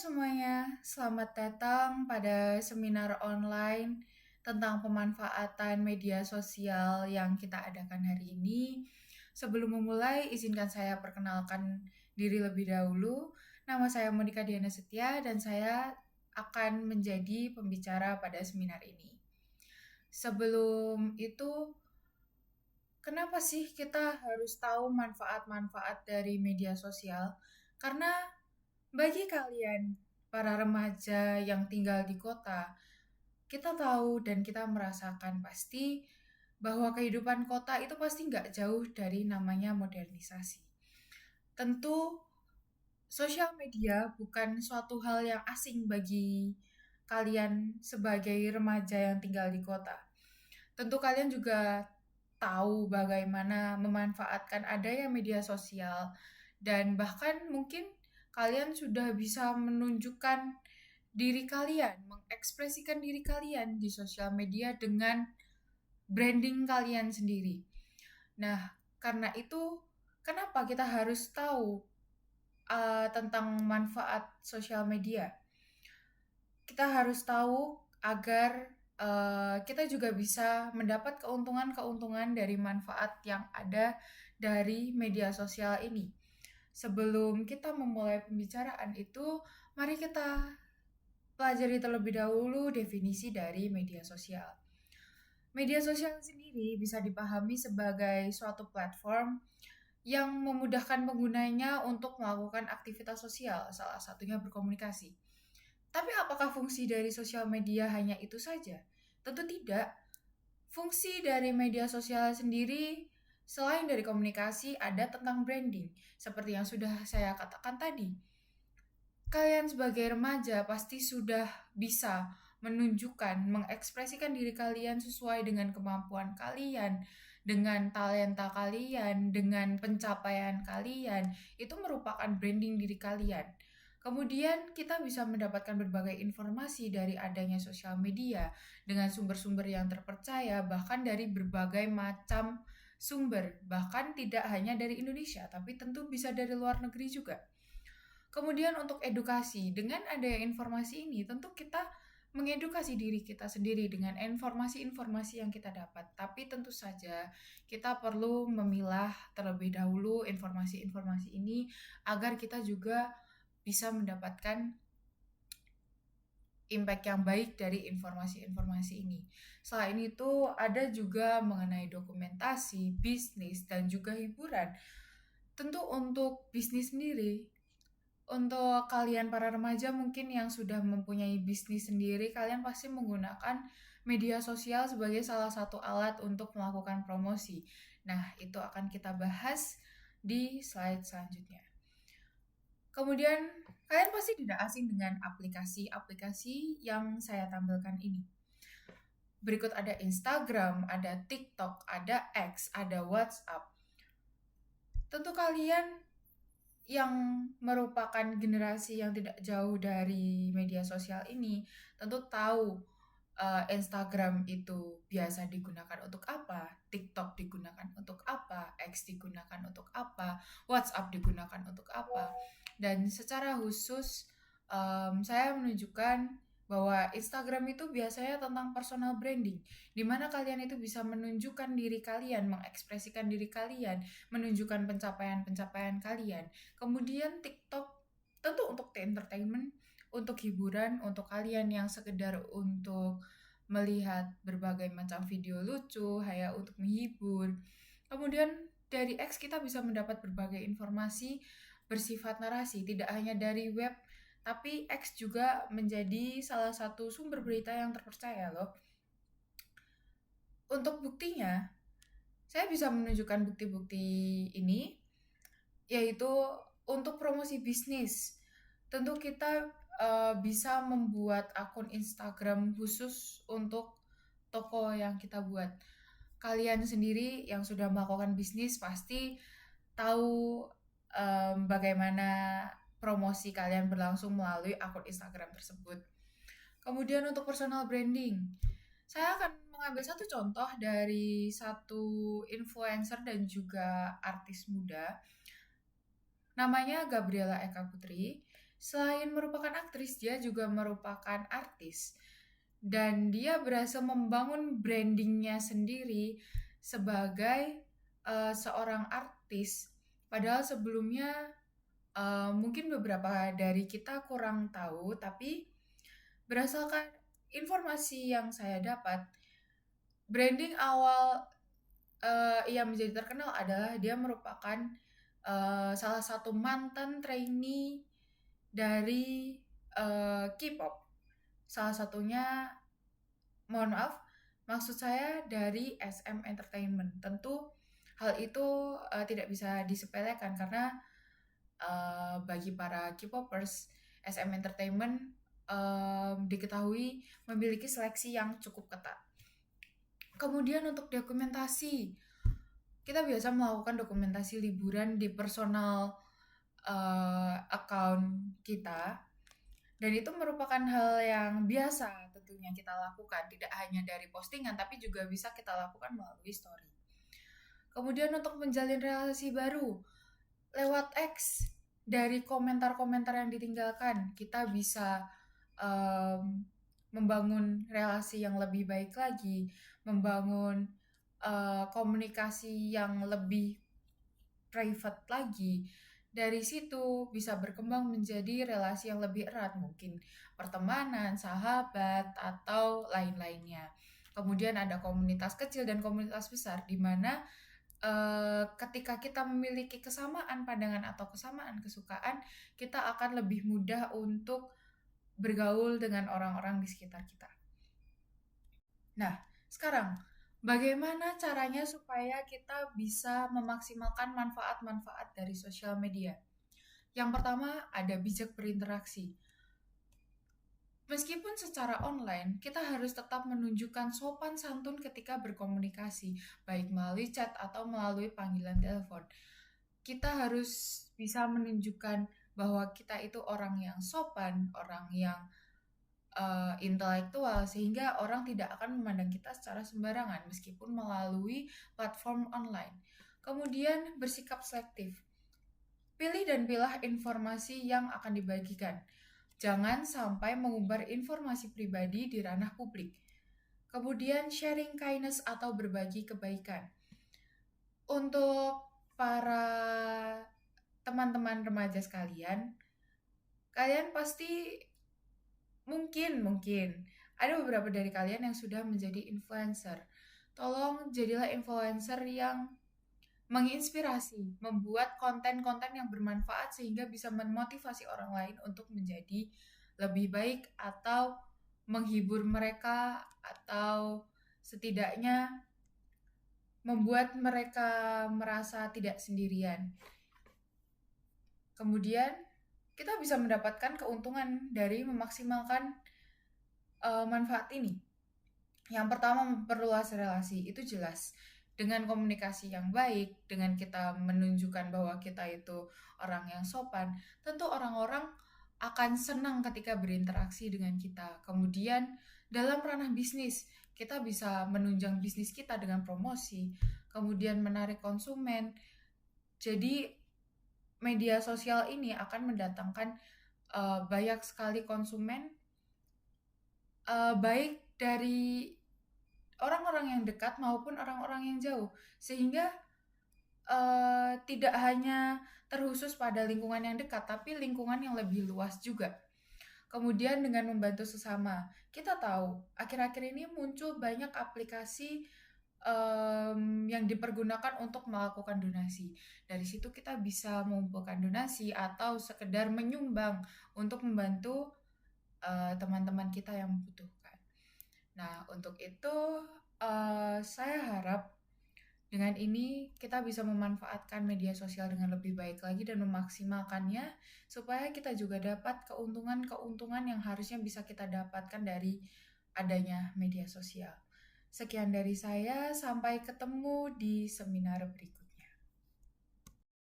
semuanya, selamat datang pada seminar online tentang pemanfaatan media sosial yang kita adakan hari ini. Sebelum memulai, izinkan saya perkenalkan diri lebih dahulu. Nama saya Monika Diana Setia dan saya akan menjadi pembicara pada seminar ini. Sebelum itu, kenapa sih kita harus tahu manfaat-manfaat dari media sosial? Karena bagi kalian, para remaja yang tinggal di kota, kita tahu dan kita merasakan pasti bahwa kehidupan kota itu pasti nggak jauh dari namanya modernisasi. Tentu, sosial media bukan suatu hal yang asing bagi kalian sebagai remaja yang tinggal di kota. Tentu kalian juga tahu bagaimana memanfaatkan adanya media sosial dan bahkan mungkin kalian sudah bisa menunjukkan diri kalian, mengekspresikan diri kalian di sosial media dengan branding kalian sendiri. Nah, karena itu kenapa kita harus tahu tentang manfaat sosial media? Kita harus tahu agar kita juga bisa mendapat keuntungan-keuntungan dari manfaat yang ada dari media sosial ini. Sebelum kita memulai pembicaraan itu, mari kita pelajari terlebih dahulu definisi dari media sosial. Media sosial sendiri bisa dipahami sebagai suatu platform yang memudahkan penggunanya untuk melakukan aktivitas sosial, salah satunya berkomunikasi. Tapi apakah fungsi dari sosial media hanya itu saja? Tentu tidak. Fungsi dari media sosial sendiri selain dari komunikasi ada tentang branding, seperti yang sudah saya katakan tadi. Kalian sebagai remaja pasti sudah bisa menunjukkan, mengekspresikan diri kalian sesuai dengan kemampuan kalian, dengan talenta kalian, dengan pencapaian kalian. Itu merupakan branding diri kalian. Kemudian kita bisa mendapatkan berbagai informasi dari adanya sosial media dengan sumber-sumber yang terpercaya, bahkan dari berbagai macam sumber, bahkan tidak hanya dari Indonesia, tapi tentu bisa dari luar negeri juga. Kemudian untuk edukasi, dengan adanya informasi ini tentu kita mengedukasi diri kita sendiri dengan informasi-informasi yang kita dapat. Tapi tentu saja kita perlu memilah terlebih dahulu informasi-informasi ini agar kita juga bisa mendapatkan impact yang baik dari informasi-informasi ini. Selain itu, ada juga mengenai dokumentasi, bisnis, dan juga hiburan. Tentu untuk bisnis sendiri, untuk kalian para remaja mungkin yang sudah mempunyai bisnis sendiri, kalian pasti menggunakan media sosial sebagai salah satu alat untuk melakukan promosi. Nah, itu akan kita bahas di slide selanjutnya. Kemudian, kalian pasti tidak asing dengan aplikasi-aplikasi yang saya tampilkan ini. Berikut ada Instagram, ada TikTok, ada X, ada WhatsApp. Tentu kalian yang merupakan generasi yang tidak jauh dari media sosial ini tentu tahu Instagram itu biasa digunakan untuk apa, TikTok digunakan untuk apa, X digunakan untuk apa, WhatsApp digunakan untuk apa. Dan secara khusus saya menunjukkan bahwa Instagram itu biasanya tentang personal branding, di mana kalian itu bisa menunjukkan diri kalian, mengekspresikan diri kalian, menunjukkan pencapaian-pencapaian kalian. Kemudian TikTok tentu untuk entertainment, untuk hiburan, untuk kalian yang sekedar untuk melihat berbagai macam video lucu, hanya untuk menghibur. Kemudian dari X kita bisa mendapat berbagai informasi bersifat narasi, tidak hanya dari web, tapi X juga menjadi salah satu sumber berita yang terpercaya loh. Untuk buktinya, saya bisa menunjukkan bukti-bukti ini, yaitu untuk promosi bisnis. Tentu kita bisa membuat akun Instagram khusus untuk toko yang kita buat. Kalian sendiri yang sudah melakukan bisnis pasti tahu bagaimana promosi kalian berlangsung melalui akun Instagram tersebut. Kemudian untuk personal branding, saya akan mengambil satu contoh dari satu influencer dan juga artis muda. Namanya Gabriela Eka Putri. Selain merupakan aktris, dia juga merupakan artis. Dan dia berhasil membangun brandingnya sendiri sebagai seorang artis. Padahal sebelumnya mungkin beberapa dari kita kurang tahu, tapi berdasarkan informasi yang saya dapat, branding awal ia menjadi terkenal adalah dia merupakan salah satu mantan trainee dari K-pop. Salah satunya, mohon maaf, maksud saya dari SM Entertainment. Tentu hal itu tidak bisa disepelekan karena bagi para K-popers, SM Entertainment diketahui memiliki seleksi yang cukup ketat. Kemudian untuk dokumentasi, kita biasa melakukan dokumentasi liburan di personal account kita, dan itu merupakan hal yang biasa tentunya kita lakukan, tidak hanya dari postingan tapi juga bisa kita lakukan melalui story. Kemudian untuk menjalin relasi baru lewat X, dari komentar-komentar yang ditinggalkan kita bisa membangun relasi yang lebih baik lagi, membangun komunikasi yang lebih private lagi. Dari situ bisa berkembang menjadi relasi yang lebih erat, mungkin pertemanan, sahabat, atau lain-lainnya. Kemudian ada komunitas kecil dan komunitas besar, di mana ketika kita memiliki kesamaan pandangan atau kesamaan kesukaan, kita akan lebih mudah untuk bergaul dengan orang-orang di sekitar kita. Nah, sekarang bagaimana caranya supaya kita bisa memaksimalkan manfaat-manfaat dari sosial media? Yang pertama, ada bijak berinteraksi. Meskipun secara online, kita harus tetap menunjukkan sopan santun ketika berkomunikasi, baik melalui chat atau melalui panggilan telepon. Kita harus bisa menunjukkan bahwa kita itu orang yang sopan, orang yang intelektual, sehingga orang tidak akan memandang kita secara sembarangan meskipun melalui platform online. Kemudian bersikap selektif. Pilih dan pilah informasi yang akan dibagikan. Jangan sampai mengumbar informasi pribadi di ranah publik. Kemudian sharing kindness atau berbagi kebaikan. Untuk para teman-teman remaja sekalian, kalian pasti mungkin ada beberapa dari kalian yang sudah menjadi influencer. Tolong jadilah influencer yang menginspirasi, membuat konten-konten yang bermanfaat sehingga bisa memotivasi orang lain untuk menjadi lebih baik atau menghibur mereka, atau setidaknya membuat mereka merasa tidak sendirian. Kemudian kita bisa mendapatkan keuntungan dari memaksimalkan manfaat ini. Yang pertama, memperluas relasi, itu jelas. Dengan komunikasi yang baik, dengan kita menunjukkan bahwa kita itu orang yang sopan, tentu orang-orang akan senang ketika berinteraksi dengan kita. Kemudian dalam ranah bisnis, kita bisa menunjang bisnis kita dengan promosi, kemudian menarik konsumen. Jadi media sosial ini akan mendatangkan banyak sekali konsumen, baik dari orang-orang yang dekat maupun orang-orang yang jauh, sehingga tidak hanya terkhusus pada lingkungan yang dekat, tapi lingkungan yang lebih luas juga. Kemudian dengan membantu sesama, kita tahu akhir-akhir ini muncul banyak aplikasi yang dipergunakan untuk melakukan donasi. Dari situ kita bisa mengumpulkan donasi atau sekedar menyumbang untuk membantu teman-teman kita yang membutuhkan. Nah, untuk itu saya harap dengan ini kita bisa memanfaatkan media sosial dengan lebih baik lagi dan memaksimalkannya supaya kita juga dapat keuntungan-keuntungan yang harusnya bisa kita dapatkan dari adanya media sosial. Sekian dari saya, sampai ketemu di seminar berikutnya.